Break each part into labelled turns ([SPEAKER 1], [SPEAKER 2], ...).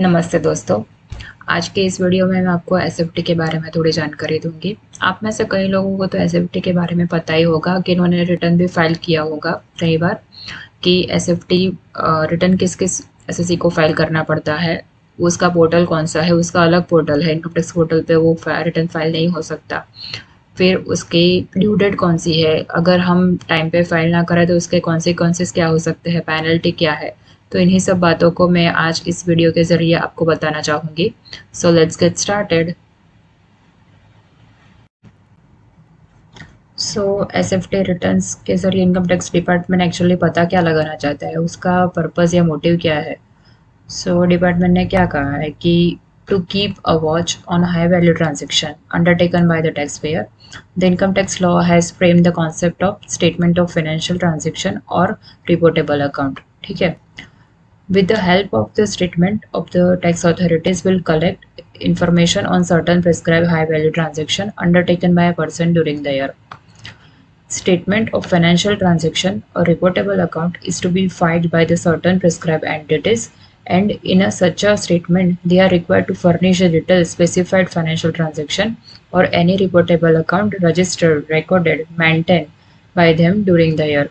[SPEAKER 1] नमस्ते दोस्तों। आज के इस वीडियो में मैं आपको एसएफटी के बारे में थोड़ी जानकारी दूंगी। आप में से कई लोगों को तो एसएफटी के बारे में पता ही होगा कि इन्होंने रिटर्न भी फाइल किया होगा कई बार कि एसएफटी रिटर्न किस किस एसएससी को फाइल करना पड़ता है, उसका पोर्टल कौन सा है, उसका अलग पोर्टल है, इनकम टैक्स पोर्टल पे वो रिटर्न फाइल नहीं हो सकता। फिर उसकी ड्यू डेट कौन सी है, अगर हम टाइम पे फाइल ना करें तो उसके कॉन्सिक्वेंसेस क्या हो सकते हैं, पेनल्टी क्या है। तो इन्हीं सब बातों को मैं आज इस वीडियो के ज़रिए आपको बताना चाहूँगी। So let's get started. So SFT returns के ज़रिए इनकम टैक्स डिपार्टमेंट एक्चुअली पता क्या लगाना चाहता है, उसका पर्पज़ या मोटिव क्या है। सो डिपार्टमेंट ने क्या कहा है कि to keep a watch on high value transaction undertaken by the tax payer, the income tax law has frame the concept of statement of financial transaction और रिपोर्टेबल अकाउंट। ठीक है। With the help of the statement of the tax authorities will collect information on certain prescribed high-value transaction undertaken by a person during the year. Statement of financial transaction or reportable account is to be filed by the certain prescribed entities, and in such a statement they are required to furnish a detailed specified financial transaction or any reportable account registered, recorded, maintained by them during the year.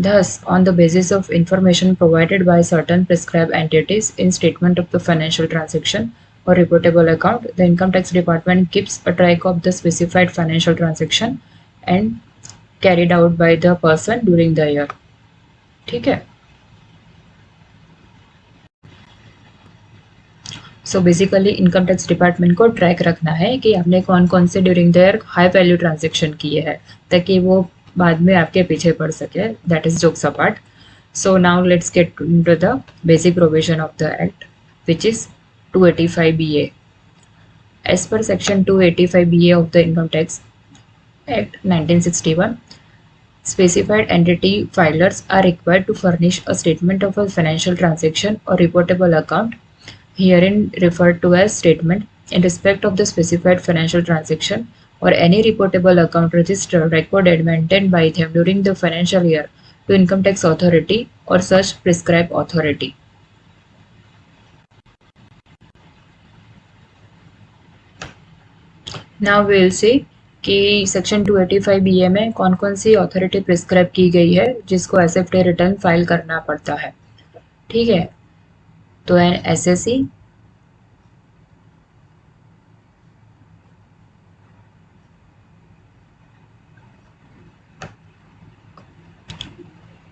[SPEAKER 1] Thus, on the basis of information provided by certain prescribed entities in statement of the financial transaction or reportable account, the income tax department keeps a track of the specified financial transaction and carried out by the person during the year. ठीक है। So basically income tax department को track रखना है कि आपने कौन कौन से during the year high value transaction किए हैं, ताकि वो बाद में आपके पीछे पड़ सके। That is jokes apart. So now let's get into the basic provision of the Act, which is 285BA. As per Section 285BA of the Income Tax Act 1961, specified entity filers are required to furnish a statement of a financial transaction or reportable account, herein referred to as statement, in respect of the specified financial transaction or any reportable account registered, recorded, maintained by them during the financial year to income tax authority or such prescribed authority. Now we will see कि section 285BA में कौन कौन सी authority prescribe की गई है जिसको SFT return file करना पड़ता है। ठीक है। तो an SSC,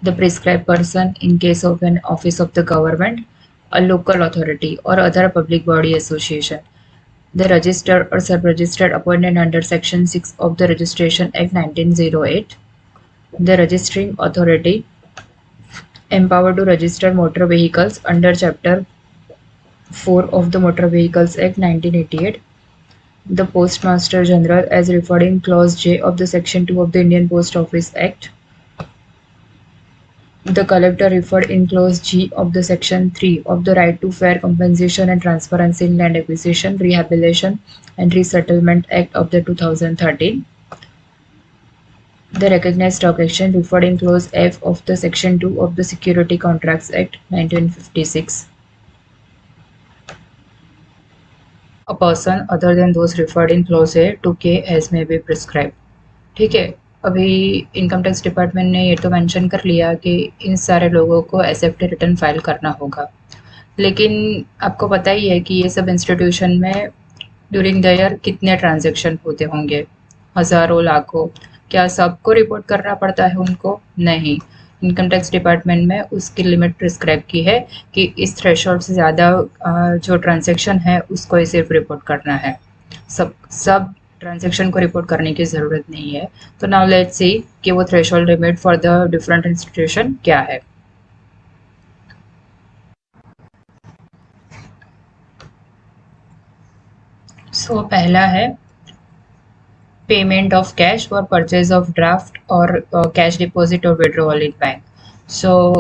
[SPEAKER 1] the prescribed person in case of an office of the government, a local authority or other public body association, the registered or sub-registered appointed under Section 6 of the Registration Act 1908, the registering authority empowered to register motor vehicles under Chapter 4 of the Motor Vehicles Act 1988, the Postmaster General as referred in Clause J of the Section 2 of the Indian Post Office Act, the collector referred in Clause G of the Section 3 of the Right to Fair Compensation and Transparency in Land Acquisition, Rehabilitation and Resettlement Act of the 2013, the recognized stock exchange referred in Clause F of the Section 2 of the Security Contracts Act 1956. A person other than those referred in Clause A to K as may be prescribed. ठीक है। अभी income tax department ने ये तो mention कर लिया कि इन सारे लोगों को एसएफटी रिटर्न फाइल करना होगा, लेकिन आपको पता ही है कि ये सब इंस्टीट्यूशन में ड्यूरिंग द ईयर कितने ट्रांजैक्शन होते होंगे, हज़ारों, लाखों। क्या सबको रिपोर्ट करना पड़ता है उनको? नहीं। इनकम टैक्स डिपार्टमेंट में उसकी लिमिट प्रिस्क्राइब की है कि इस थ्रेशोल्ड से ज़्यादा जो ट्रांजैक्शन है उसको ही सिर्फ रिपोर्ट करना है। सब ट्रांजैक्शन को रिपोर्ट करने की ज़रूरत नहीं है। तो नाउ लेट्स सी कि वो threshold limit for the different institution क्या है। सो पहला है पेमेंट ऑफ कैश और परचेज ऑफ ड्राफ्ट और कैश डिपॉजिट और विड्रॉवल इन बैंक। सो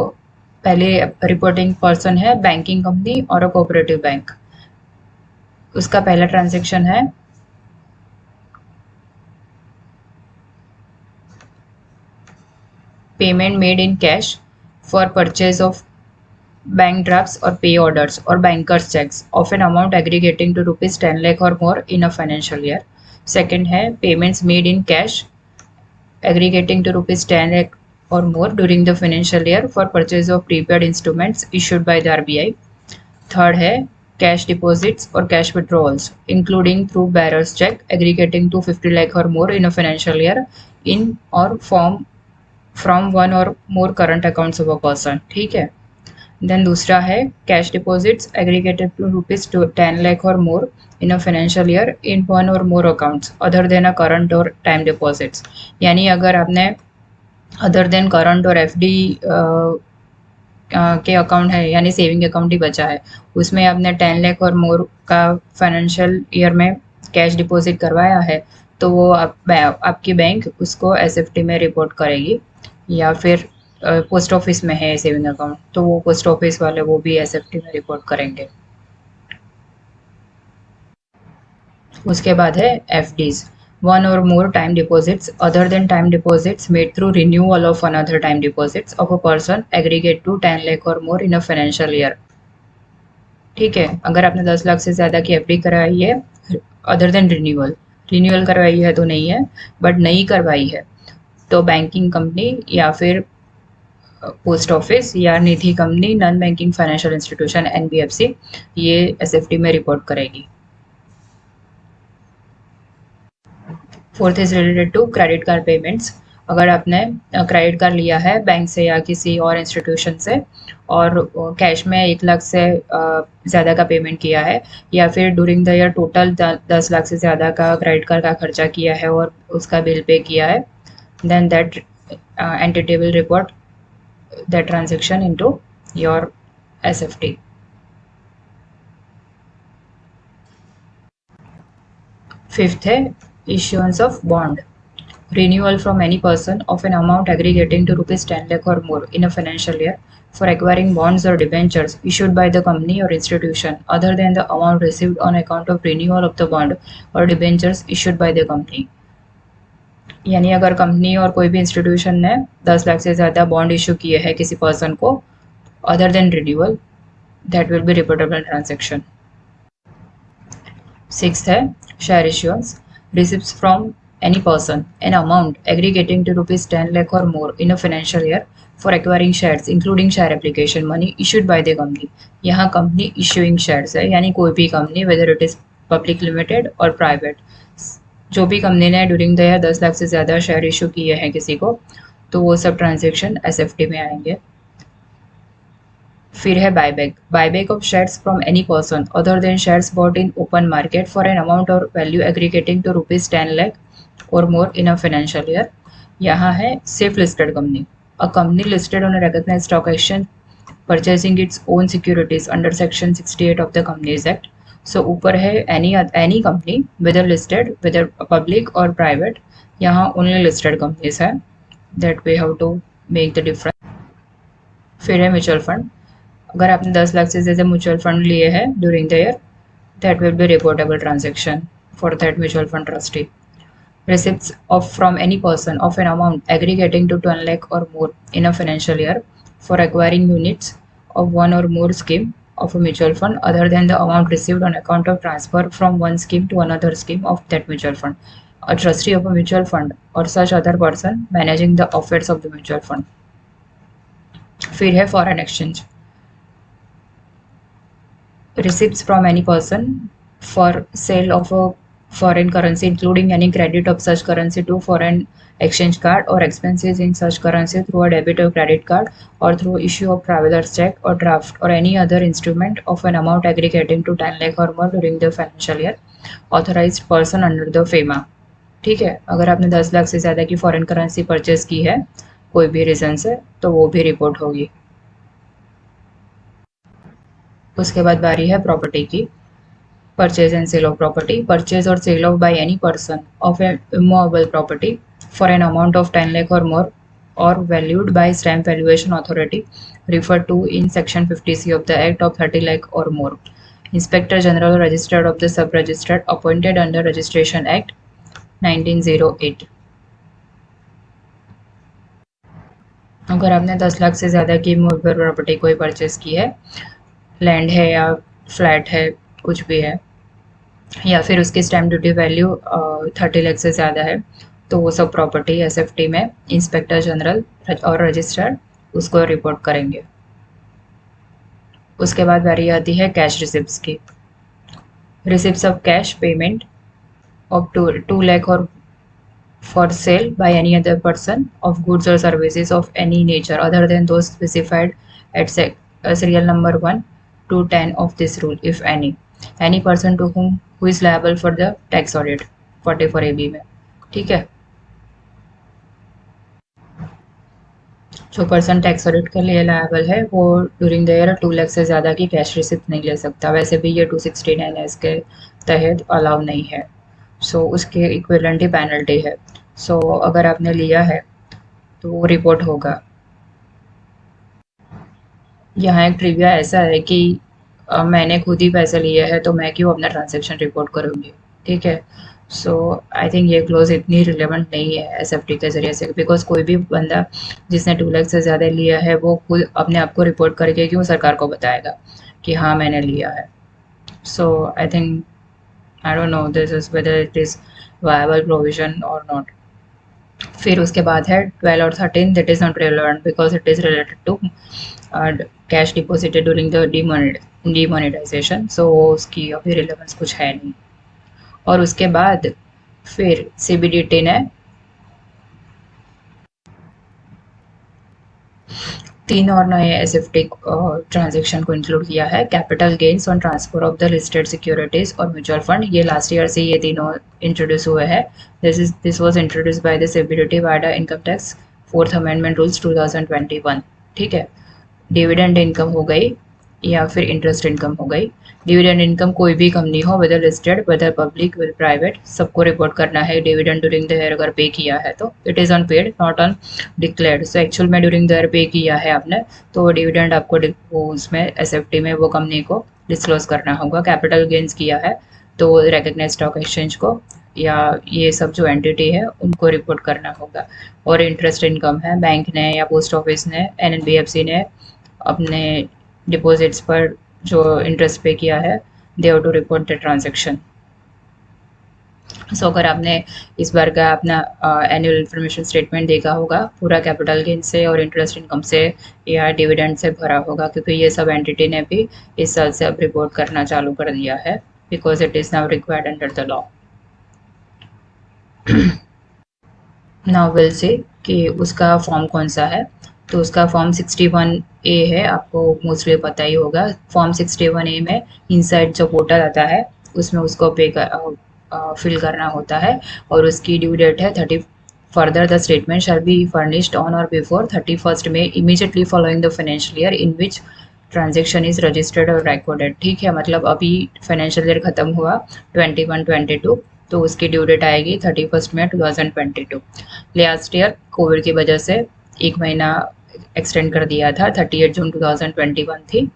[SPEAKER 1] पहले रिपोर्टिंग पर्सन है बैंकिंग कंपनी और अ कोऑपरेटिव बैंक। उसका पहला ट्रांजैक्शन है payment made in cash for purchase of bank drafts or pay orders or banker's checks of an amount aggregating to rupees 10 lakh or more in a financial year. Second है payments made in cash aggregating to rupees 10 lakh or more during the financial year for purchase of prepaid instruments issued by the RBI. Third है cash deposits or cash withdrawals including through bearer's check aggregating to 50 lakh or more in a financial year in or from one or more current accounts of a person. ठीक है. Then दूसरा है cash deposits aggregated to rupees 10 lakh और more in a financial year in one और more accounts other than a current or time deposits. यानी अगर आपने other than current और एफडी के अकाउंट है यानी सेविंग अकाउंट ही बचा है उसमें आपने 10 लाख और मोर का फाइनेंशियल ईयर में कैश डिपॉजिट करवाया है तो वो आपकी बैंक उसको एसएफटी में रिपोर्ट करेगी. या फिर पोस्ट ऑफिस में है सेविंग अकाउंट तो वो पोस्ट ऑफिस वाले वो भी एसएफटी में रिपोर्ट करेंगे. उसके बाद है एफडीज वन और more time deposits other than time deposits made through renewal of another time deposits of a person aggregate to 10 lakh और more in a financial year. ठीक है. अगर आपने 10 लाख से ज़्यादा की एफडी करवाई है अदर देन रिन्यूअल करवाई है तो नहीं है बट नहीं करवाई है तो बैंकिंग कंपनी या फिर पोस्ट ऑफिस या Nidhi company non banking financial institution NBFC ये एसएफटी में रिपोर्ट करेगी. Fourth is related to credit card payments. अगर आपने क्रेडिट कार्ड लिया है बैंक से या किसी और इंस्टीट्यूशन से और कैश में 1 लाख से ज़्यादा का पेमेंट किया है या फिर during the year total 10 lakh से ज़्यादा का क्रेडिट कार्ड का खर्चा किया है और उसका बिल पे किया है then that entity will report that transaction into your SFT. Fifth है issuance of bond renewal from any person of an amount aggregating to rupees 10 lakh or more in a financial year for acquiring bonds or debentures issued by the company or institution other than the amount received on account of renewal of the bond or debentures issued by the company. यानी अगर company और कोई भी institution ने 10 लाख से ज़्यादा bond issue किए हैं किसी पर्सन को other than renewal that will be reportable transaction. Sixth है share issuance receipts from any person an amount aggregating to rupees 10 lakh और more in a financial year for acquiring shares including share application money issued by the company. यहाँ company issuing shares है यानी कोई भी company whether it is public limited or private जो भी company ने during the year 10 lakh से ज़्यादा शेयर इशू किए हैं किसी को तो वो सब ट्रांजैक्शन एसएफटी में आएंगे. फिर है buyback of shares from any person other than shares bought in open market for an amount or value aggregating to rupees 10 lakh और more in a financial year. यहाँ है safe listed company a company listed on a recognised stock exchange purchasing its own securities under section 68 of the companies act. So ऊपर है any company whether listed whether public or private. यहाँ only listed companies है that we have to make the difference. फिर है mutual fund. अगर आपने 10 लाख से ज़्यादा म्यूचुअल फंड लिए हैं during the year that will be reportable transaction for that mutual fund trustee. Receipts of from any person of an amount aggregating to 10 lakh or more in a financial year for acquiring units of one or more scheme of a mutual fund other than the amount received on account of transfer from one scheme to another scheme of that mutual fund, a trustee of a mutual fund or such other person managing the affairs of the mutual fund. फिर है foreign exchange. Receipts from any person for sale of a foreign currency including any credit of such currency to foreign exchange card or expenses in such currency through a debit or credit card or through issue of traveler's check or draft or any other instrument of an amount aggregating to 10 lakh or more during the financial year authorized person under the FEMA. ठीक है. अगर आपने 10 लाख से ज़्यादा की foreign currency purchase की है कोई भी रीज़न से तो वो भी रिपोर्ट होगी. उसके बाद बारी है प्रॉपर्टी की. Purchase and sale of property. Purchase or sale of by any person of an immovable property for an amount of 10 lakh or more or valued by stamp valuation authority referred to in section 50C of the Act of 30 lakh or more. Inspector General or Registered of the Sub-Registered appointed under Registration Act 1908. अगर आपने 10 लाख से ज़्यादा की movable property कोई purchase की है, land है या फ्लैट है, कुछ भी है, या फिर उसकी स्टैम्प ड्यूटी वैल्यू 30 लाख से ज़्यादा है, तो वो सब प्रॉपर्टी एसएफटी में इंस्पेक्टर जनरल और रजिस्ट्रार उसको रिपोर्ट करेंगे। उसके बाद बारी आती है कैश रिसिप्ट्स की। Receipts of cash payment of 2 lakh or for sale by any other person of goods or services of any nature other than those specified at serial number 1 to 10 of this rule if any person to whom who is liable for the tax audit 44 AB में। ठीक है, जो person tax audit के लिए liable है वो during the year 2 lakh से ज़्यादा की कैश रिसिप्ट नहीं ले सकता। वैसे भी ये 269 एस के तहत अलाउ नहीं है, सो उसके इक्विवेलेंट ही पेनल्टी है। सो अगर आपने लिया है तो वो रिपोर्ट होगा। यहाँ एक ट्रिविया ऐसा है कि मैंने खुद ही पैसे लिए हैं तो मैं क्यों अपना ट्रांजैक्शन रिपोर्ट करूँगी। ठीक है, सो आई थिंक ये क्लोज इतनी रिलेवेंट नहीं है एसएफटी के ज़रिए से, बिकॉज कोई भी बंदा जिसने 2 लाख से ज़्यादा लिया है वो खुद अपने आप को रिपोर्ट करके क्यों सरकार को बताएगा कि हाँ मैंने लिया है। So I think I don't know this is whether it is viable provision or not. फिर उसके बाद है 12 और 13 that is not relevant because it is related to cash deposited during the demonetisation, so उसकी अभी रिलेवेंस कुछ है नहीं। और उसके बाद फिर सीबीडीटी ने 3 और नए एसएफटी ट्रांजैक्शन को इंक्लूड किया है। Capital gains on transfer of the listed securities और म्यूचुअल फंड, ये लास्ट ईयर से ये तीनों इंट्रोड्यूस हुए हैं। This was introduce by the CBDT by the income tax 4th amendment rules 2021। ठीक है, डिविडेंड इनकम हो गई या फिर इंटरेस्ट इनकम हो गई। डिविडेंड इनकम कोई भी कंपनी हो, whether listed whether public whether private, सबको रिपोर्ट करना है। डिविडेंड ड्यूरिंग द ईयर अगर पे किया है तो it is on paid not on declared. So actual में ड्यूरिंग द ईयर पे किया है आपने तो डिविडेंड आपको वो उसमें एसएफटी में वो कंपनी को डिस्क्लोज करना होगा। कैपिटल गेन्स किया है तो रिकग्नाइज स्टॉक एक्सचेंज को या ये सब जो एंटिटी है उनको रिपोर्ट करना होगा। और इंटरेस्ट इनकम है, बैंक ने या पोस्ट ऑफिस ने एनएनबीएफसी ने अपने डिपॉजिट्स पर जो इंटरेस्ट पे किया है they have to report the transaction. So अगर आपने इस बार का अपना एनुअल इन्फॉर्मेशन स्टेटमेंट देखा होगा, पूरा कैपिटल गेन से और इंटरेस्ट इनकम से या डिविडेंड से भरा होगा, क्योंकि ये सब एंटिटी ने भी इस साल से अब रिपोर्ट करना चालू कर दिया है because it is now required under the law. Now will say कि उसका फॉर्म कौन सा है, तो उसका फॉर्म 61A है, आपको मोस्टली पता ही होगा। फॉर्म 61A में इनसाइड जो पोर्टल आता है उसमें उसको फिल करना होता है और उसकी ड्यू डेट है 30। Further the statement shall be furnished on or before 31st May immediately following the financial year in which transaction is registered or recorded. ठीक है, मतलब अभी फाइनेंशियल ईयर खत्म हुआ 21-22, तो उसकी ड्यू डेट आएगी 31 May 2022। लास्ट ईयर कोविड की वजह से एक महीना एक्सटेंड कर दिया था, 38 जून 2021 थी।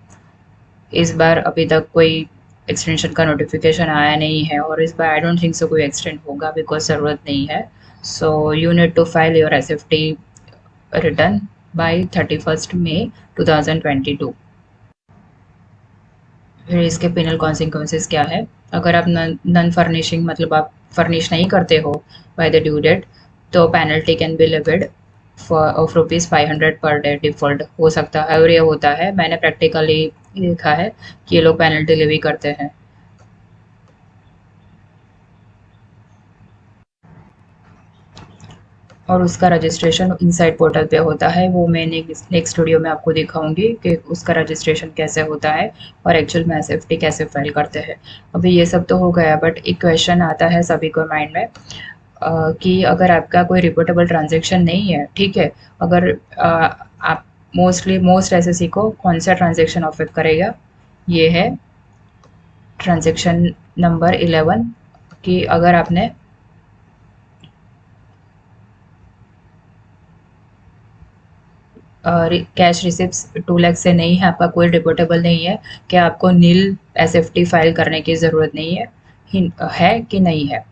[SPEAKER 1] इस बार अभी तक कोई एक्सटेंशन का नोटिफिकेशन आया नहीं है और इस बार आई डोंट थिंक सो कोई एक्सटेंड होगा बिकॉज ज़रूरत नहीं है। So you need to file your SFT return by 31 May 2022। फिर इसके पेनल कॉन्सिक्वेंसेस क्या है, अगर आप नॉन फर्निशिंग मतलब आप फर्निश नहीं करते हो बाय द ड्यू डेट तो penalty can be levied of ₹500 per day default हो सकता है। और ये होता है, मैंने प्रैक्टिकली देखा है कि ये लोग पेनल्टी लेवी करते हैं। और उसका रजिस्ट्रेशन इनसाइड पोर्टल पे होता है, वो मैं नेक्स्ट वीडियो में आपको दिखाऊंगी कि उसका रजिस्ट्रेशन कैसे होता है और एक्चुअल में एसएफटी कैसे फाइल करते हैं। अभी ये सब तो हो गया, बट एक क्वेश्चन आता है सभी को माइंड में कि अगर आपका कोई रिपोर्टेबल ट्रांजैक्शन नहीं है, ठीक है, अगर आप मोस्ट एसएससी को कौन सा ट्रांजैक्शन अफेक्ट करेगा, ये है ट्रांजैक्शन नंबर 11 कि अगर आपने कैश रिसिप्ट्स 2 लाख से नहीं है, आपका कोई रिपोर्टेबल नहीं है, क्या आपको नील एसएफटी फाइल करने की ज़रूरत नहीं है कि नहीं है।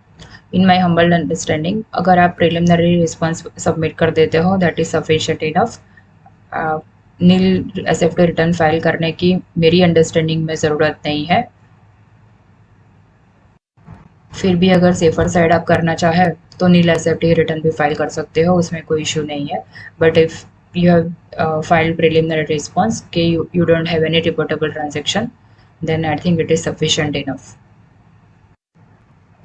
[SPEAKER 1] इन माई हम्बल अंडरस्टैंडिंग अगर आप प्रिलिमिनरी रिस्पॉन्स सबमिट कर देते हो that is sufficient enough nil SFT return file करने की मेरी अंडरस्टैंडिंग में ज़रूरत नहीं है। फिर भी अगर सेफर साइड आप करना चाहे तो नील एसएफटी रिटर्न भी फाइल कर सकते हो, उसमें कोई इशू नहीं है। But if you have filed preliminary response कि you don't have any reportable transaction, then I think it is sufficient enough.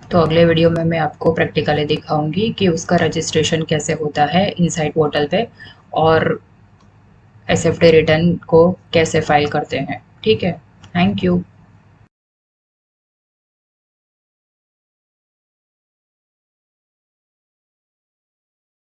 [SPEAKER 1] तो अगले वीडियो में मैं आपको प्रैक्टिकली दिखाऊंगी कि उसका रजिस्ट्रेशन कैसे होता है इनसाइड पोर्टल पे, और एसएफटी रिटर्न को कैसे फाइल करते हैं। ठीक है, थैंक यू।